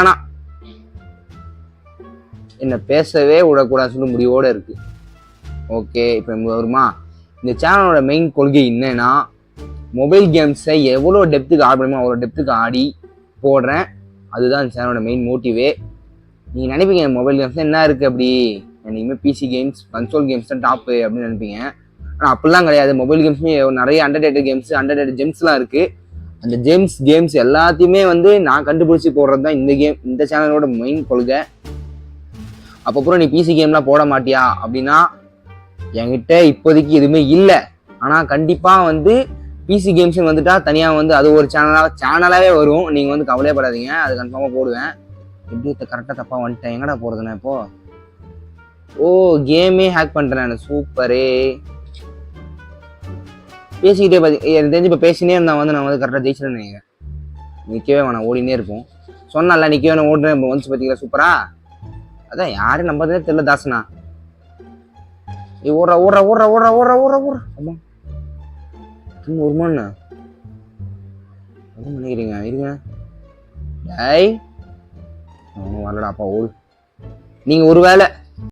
வேணாம், என்ன பேசவே விடக்கூடாதுன்னு சொல்லி முடிவோட இருக்கு. ஓகே, இப்போ வருமா? இந்த சேனலோட மெயின் கொள்கை என்னன்னா, மொபைல் கேம்ஸை எவ்வளோ டெப்த்துக்கு ஆட முடியுமோ அவ்வளோ டெப்த்துக்கு ஆடி போடுறேன். அதுதான் இந்த சேனலோட மெயின் மோட்டிவே. நீங்கள் நினைப்பீங்க மொபைல் கேம்ஸ் என்ன இருக்குது அப்படி, இனிமேல் பிசி கேம்ஸ் கன்சோல் கேம்ஸ் தான் டாப்பு அப்படின்னு நினைப்பீங்க. ஆனால் அப்படிலாம் கிடையாது. மொபைல் கேம்ஸ்மே நிறைய அண்டர்டேட்டட் கேம்ஸ், அண்டர்டேட்டட் ஜெம்ஸ்லாம் இருக்குது. அந்த கேம்ஸ் எல்லாத்தையுமே வந்து நான் கண்டுபிடிச்சி போடுறது தான் இந்த சேனலோட மெயின் கொள்கை. அப்போ நீ பிசி கேம்லாம் போட மாட்டியா அப்படின்னா, என்கிட்ட இப்போதைக்கு எதுவுமே இல்லை. ஆனால் கண்டிப்பாக வந்து பிசி கேம்ஸ் வந்துட்டா தனியாக வந்து அது ஒரு சேனலாகவே வரும். நீங்கள் வந்து கவலையப்படாதீங்க, அது கன்ஃபார்மாக போடுவேன். எப்படி கரெக்டாக தப்பாக வந்துட்டேன், எங்கடா போகிறதுண்ணே இப்போ? ஓ, கேமே ஹேக் பண்ணுறேன் நான். சூப்பரே. பேசிக்கிட்டே எனக்கு தெரிஞ்சு இப்போ பேசினே இருந்தால் வந்து நான் வந்து கரெக்டாக ஜெயிச்சிடறேன். நீங்கள் நிற்கவே வேணாம், ஓடினே இருப்போம். சொன்னால நிற்க வேணும், ஓடுறேன். இப்போ வந்து பார்த்தீங்களா சூப்பரா? அதான் யாரும் நம்பதே தெரியல தாசனா. ஓடுறா ஓடுறா ஓடுறா ஓடுறா ஓடுறா ஓடுறா ஓடுறா. ஆமா, ஒரு மணி நினைக்கிறீங்க இருங்க. டேய், வரலடா அப்பா, ஓடு. நீங்கள் ஒரு வேளை